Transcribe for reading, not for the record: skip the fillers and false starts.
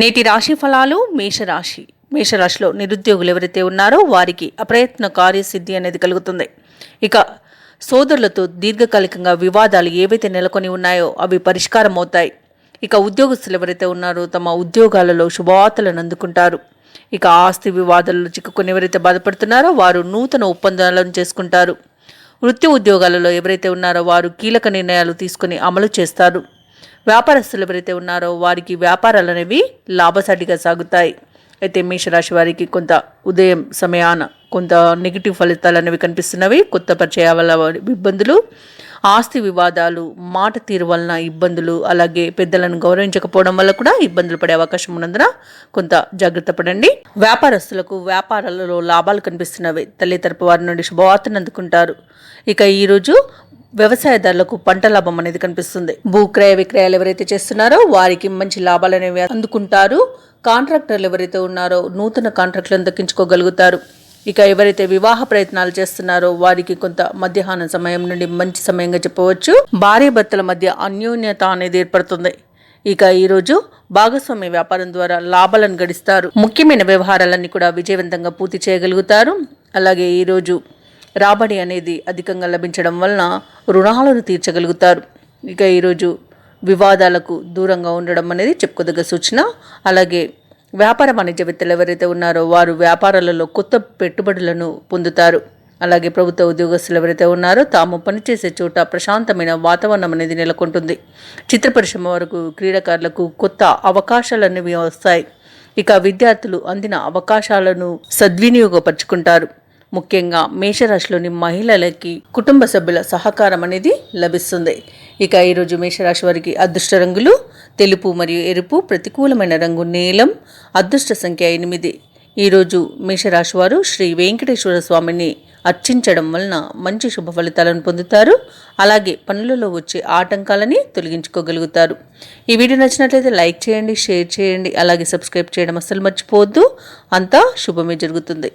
నేటి రాశి ఫలాలు మేషరాశిలో నిరుద్యోగులు ఎవరైతే ఉన్నారో వారికి అప్రయత్న కార్యసిద్ధి అనేది కలుగుతుంది. ఇక సోదరులతో దీర్ఘకాలికంగా వివాదాలు ఏవైతే నెలకొని ఉన్నాయో అవి పరిష్కారం అవుతాయి. ఇక ఉద్యోగస్తులు ఎవరైతే ఉన్నారో తమ ఉద్యోగాలలో శుభవార్తలను అందుకుంటారు. ఇక ఆస్తి వివాదాలలో చిక్కుకొని ఎవరైతే బాధపడుతున్నారో వారు నూతన ఒప్పందాలను చేసుకుంటారు. వృత్తి ఉద్యోగాలలో ఎవరైతే ఉన్నారో వారు కీలక నిర్ణయాలు తీసుకుని అమలు చేస్తారు. వ్యాపారస్తులు ఎవరైతే ఉన్నారో వారికి వ్యాపారాలు అనేవి లాభసాటిగా సాగుతాయి. అయితే మేషరాశి వారికి కొంత ఉదయం సమయాన కొంత నెగిటివ్ ఫలితాలు అనేవి కనిపిస్తున్నవి. కొత్త పరిచయాల ఇబ్బందులు, ఆస్తి వివాదాలు, మాట తీరు వలన ఇబ్బందులు, అలాగే పెద్దలను గౌరవించకపోవడం వల్ల కూడా ఇబ్బందులు పడే అవకాశం ఉన్నందున కొంత జాగ్రత్త పడండి. వ్యాపారస్తులకు వ్యాపారాలలో లాభాలు కనిపిస్తున్నవి. తల్లి తరపు వారి నుండి శుభవార్తను అందుకుంటారు. ఇక ఈరోజు వ్యవసాయదారులకు పంట లాభం అనేది కనిపిస్తుంది. భూక్రయ విక్రయాలు ఎవరైతే చేస్తున్నారో వారికి మంచి లాభాలు అనేవి అందుకుంటారు. కాంట్రాక్టర్లు ఎవరైతే ఉన్నారో నూతన కాంట్రాక్టులను దక్కించుకోగలుగుతారు. ఇక ఎవరైతే వివాహ ప్రయత్నాలు చేస్తున్నారో వారికి కొంత మధ్యాహ్నం సమయం నుండి మంచి సమయంగా చెప్పవచ్చు. భార్య భర్తల మధ్య అన్యోన్యత అనేది ఏర్పడుతుంది. ఇక ఈరోజు భాగస్వామ్య వ్యాపారం ద్వారా లాభాలను గడిస్తారు. ముఖ్యమైన వ్యవహారాలన్నీ కూడా విజయవంతంగా పూర్తి చేయగలుగుతారు. అలాగే ఈరోజు రాబడి అనేది అధికంగా లభించడం వలన రుణాలను తీర్చగలుగుతారు. ఇక ఈరోజు వివాదాలకు దూరంగా ఉండడం అనేది చెప్పుకోదగ్గ సూచన. అలాగే వ్యాపార వాణిజ్యవేత్తలు ఎవరైతే ఉన్నారో వారు వ్యాపారాలలో కొత్త పెట్టుబడులను పొందుతారు. అలాగే ప్రభుత్వ ఉద్యోగస్తులు ఎవరైతే ఉన్నారో తాము పనిచేసే చోట ప్రశాంతమైన వాతావరణం అనేది నెలకొంటుంది. చిత్ర పరిశ్రమ వరకు క్రీడాకారులకు కొత్త అవకాశాలు అనేవి వస్తాయి. ఇక విద్యార్థులు అందిన అవకాశాలను సద్వినియోగపరుచుకుంటారు. ముఖ్యంగా మేషరాశిలోని మహిళలకి కుటుంబ సభ్యుల సహకారం అనేది లభిస్తుంది. ఇక ఈరోజు మేషరాశి వారికి అదృష్ట రంగులు తెలుపు మరియు ఎరుపు, ప్రతికూలమైన రంగు నీలం, అదృష్ట సంఖ్య 8. ఈరోజు మేషరాశి వారు శ్రీ వెంకటేశ్వర స్వామిని అర్చించడం వలన మంచి శుభ ఫలితాలను పొందుతారు. అలాగే పనులలో వచ్చే ఆటంకాలని తొలగించుకోగలుగుతారు. ఈ వీడియో నచ్చినట్లయితే లైక్ చేయండి, షేర్ చేయండి, అలాగే సబ్స్క్రైబ్ చేయడం అస్సలు మర్చిపోవద్దు. అంతా శుభమే జరుగుతుంది.